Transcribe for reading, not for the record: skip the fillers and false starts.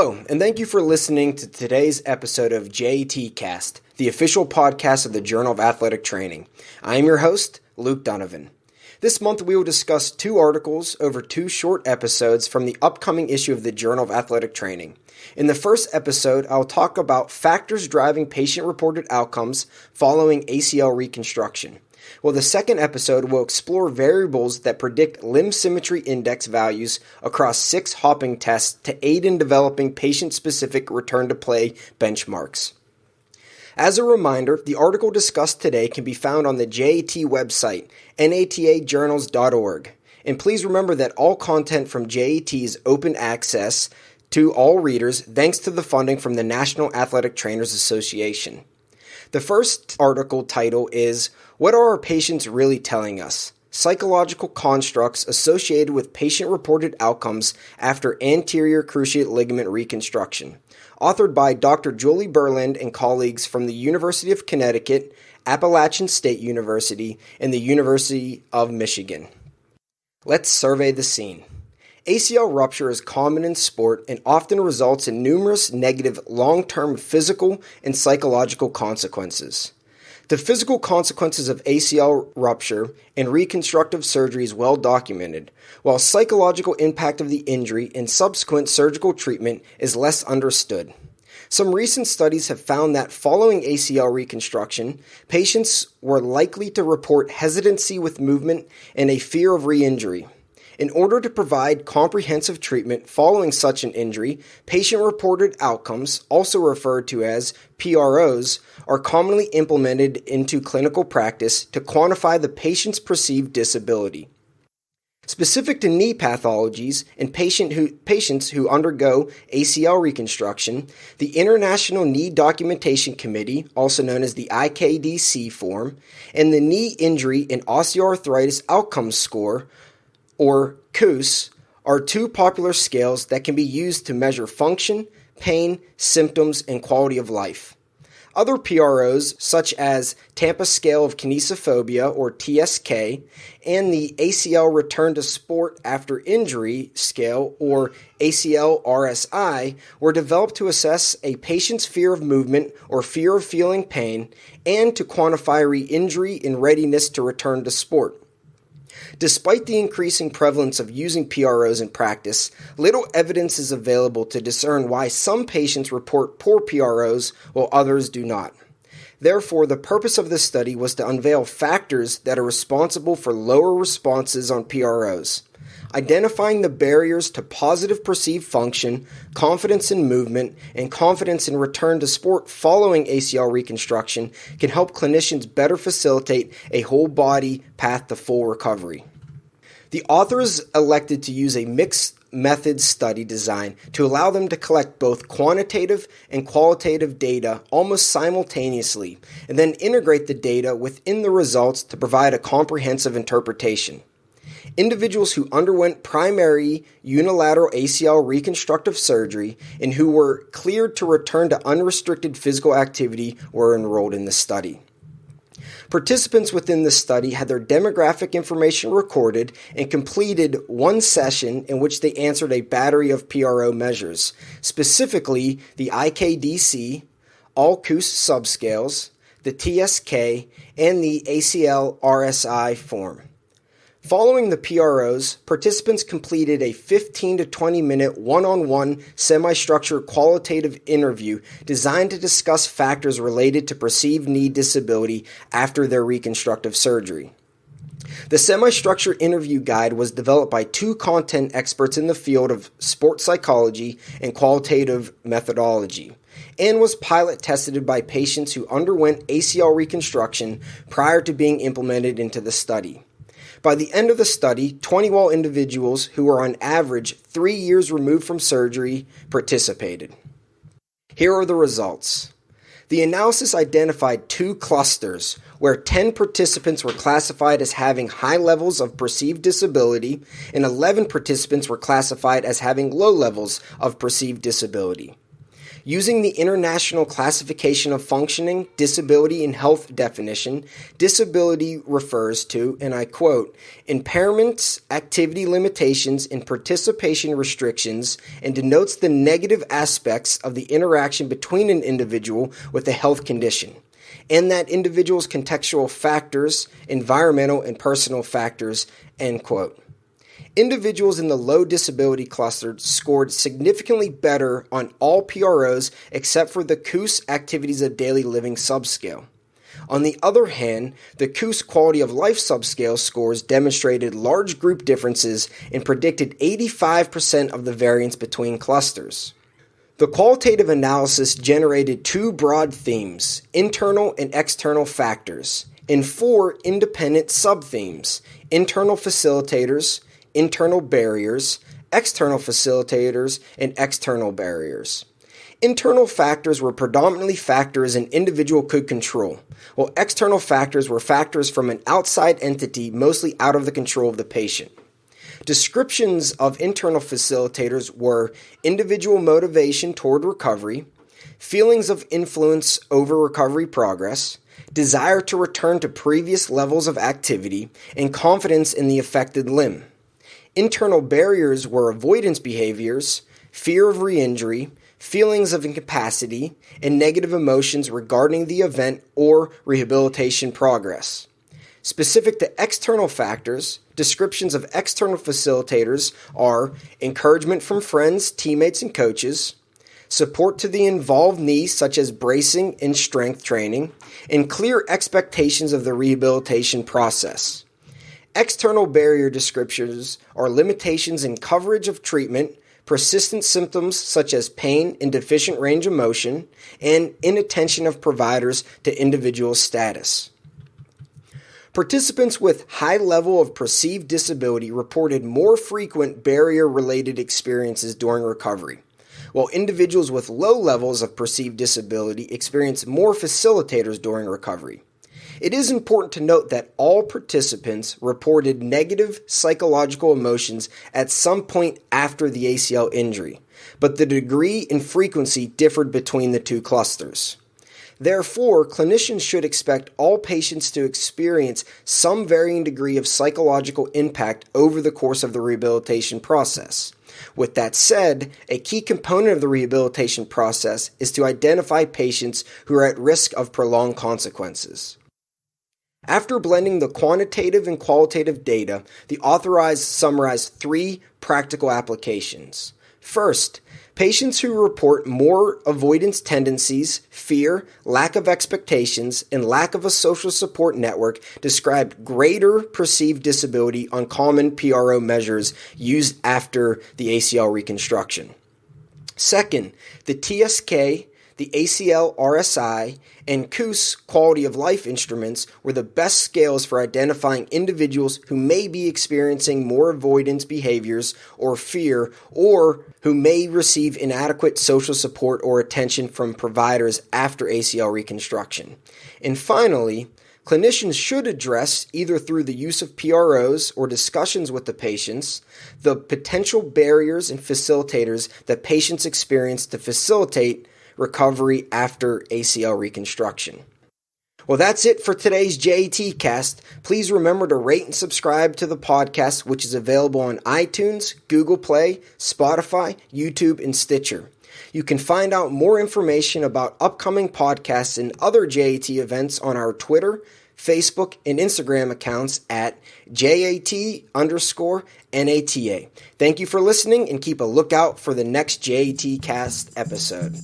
Hello, and thank you for listening to today's episode of JATCast, the official podcast of the Journal of Athletic Training. I am your host, Luke Donovan. This month we will discuss 2 articles over 2 short episodes from the upcoming issue of the Journal of Athletic Training. In the first episode, I will talk about factors driving patient-reported outcomes following ACL reconstruction. Well, the second episode will explore variables that predict limb symmetry index values across 6 hopping tests to aid in developing patient-specific return-to-play benchmarks. As a reminder, the article discussed today can be found on the JAT website, natajournals.org. And please remember that all content from JAT is open access to all readers thanks to the funding from the National Athletic Trainers Association. The first article title is, "What are our patients really telling us? Psychological constructs associated with patient-reported outcomes after anterior cruciate ligament reconstruction." Authored by Dr. Julie Burland and colleagues from the University of Connecticut, Appalachian State University, and the University of Michigan. Let's survey the scene. ACL rupture is common in sport and often results in numerous negative long-term physical and psychological consequences. The physical consequences of ACL rupture and reconstructive surgery is well documented, while psychological impact of the injury and subsequent surgical treatment is less understood. Some recent studies have found that following ACL reconstruction, patients were likely to report hesitancy with movement and a fear of re-injury. In order to provide comprehensive treatment following such an injury, patient-reported outcomes, also referred to as PROs, are commonly implemented into clinical practice to quantify the patient's perceived disability. Specific to knee pathologies in patients who undergo ACL reconstruction, the International Knee Documentation Committee, also known as the IKDC form, and the Knee Injury and Osteoarthritis Outcomes Score, or KOOS, are 2 popular scales that can be used to measure function, pain, symptoms, and quality of life. Other PROs, such as Tampa Scale of Kinesiophobia, or TSK, and the ACL Return to Sport After Injury Scale, or ACL-RSI, were developed to assess a patient's fear of movement or fear of feeling pain, and to quantify re-injury and readiness to return to sport. Despite the increasing prevalence of using PROs in practice, little evidence is available to discern why some patients report poor PROs while others do not. Therefore, the purpose of this study was to unveil factors that are responsible for lower responses on PROs. Identifying the barriers to positive perceived function, confidence in movement, and confidence in return to sport following ACL reconstruction can help clinicians better facilitate a whole-body path to full recovery. The authors elected to use a mixed method study design to allow them to collect both quantitative and qualitative data almost simultaneously, and then integrate the data within the results to provide a comprehensive interpretation. Individuals who underwent primary unilateral ACL reconstructive surgery and who were cleared to return to unrestricted physical activity were enrolled in the study. Participants within the study had their demographic information recorded and completed 1 session in which they answered a battery of PRO measures, specifically the IKDC, all KOOS subscales, the TSK, and the ACL-RSI form. Following the PROs, participants completed a 15 to 20 minute one-on-one semi-structured qualitative interview designed to discuss factors related to perceived knee disability after their reconstructive surgery. The semi-structured interview guide was developed by 2 content experts in the field of sports psychology and qualitative methodology, and was pilot tested by patients who underwent ACL reconstruction prior to being implemented into the study. By the end of the study, 21 individuals who were on average 3 years removed from surgery participated. Here are the results. The analysis identified 2 clusters where 10 participants were classified as having high levels of perceived disability and 11 participants were classified as having low levels of perceived disability. Using the International Classification of Functioning, Disability, and Health definition, disability refers to, and I quote, impairments, activity limitations, and participation restrictions, and denotes the negative aspects of the interaction between an individual with a health condition, and that individual's contextual factors, environmental and personal factors, end quote. Individuals in the low disability cluster scored significantly better on all PROs except for the COOS Activities of Daily Living subscale. On the other hand, the COOS Quality of Life subscale scores demonstrated large group differences and predicted 85% of the variance between clusters. The qualitative analysis generated two broad themes, internal and external factors, and four independent sub-themes, internal facilitators, internal barriers, external facilitators, and external barriers. Internal factors were predominantly factors an individual could control, while external factors were factors from an outside entity mostly out of the control of the patient. Descriptions of internal facilitators were individual motivation toward recovery, feelings of influence over recovery progress, desire to return to previous levels of activity, and confidence in the affected limb. Internal barriers were avoidance behaviors, fear of re-injury, feelings of incapacity, and negative emotions regarding the event or rehabilitation progress. Specific to external factors, descriptions of external facilitators are encouragement from friends, teammates, and coaches, support to the involved needs such as bracing and strength training, and clear expectations of the rehabilitation process. External barrier descriptions are limitations in coverage of treatment, persistent symptoms such as pain and deficient range of motion, and inattention of providers to individual status. Participants with high level of perceived disability reported more frequent barrier-related experiences during recovery, while individuals with low levels of perceived disability experienced more facilitators during recovery. It is important to note that all participants reported negative psychological emotions at some point after the ACL injury, but the degree and frequency differed between the two clusters. Therefore, clinicians should expect all patients to experience some varying degree of psychological impact over the course of the rehabilitation process. With that said, a key component of the rehabilitation process is to identify patients who are at risk of prolonged consequences. After blending the quantitative and qualitative data, the author summarized three practical applications. First, patients who report more avoidance tendencies, fear, lack of expectations, and lack of a social support network described greater perceived disability on common PRO measures used after the ACL reconstruction. Second, the TSK, the ACL RSI, and COOS quality of life instruments were the best scales for identifying individuals who may be experiencing more avoidance behaviors or fear, or who may receive inadequate social support or attention from providers after ACL reconstruction. And finally, clinicians should address, either through the use of PROs or discussions with the patients, the potential barriers and facilitators that patients experience to facilitate recovery after ACL reconstruction. Well, that's it for today's JATCast. Please remember to rate and subscribe to the podcast, which is available on iTunes, Google Play, Spotify, YouTube, and Stitcher. You can find out more information about upcoming podcasts and other JAT events on our Twitter, Facebook, and Instagram accounts at JAT_NATA. Thank you for listening, and keep a lookout for the next JATcast episode.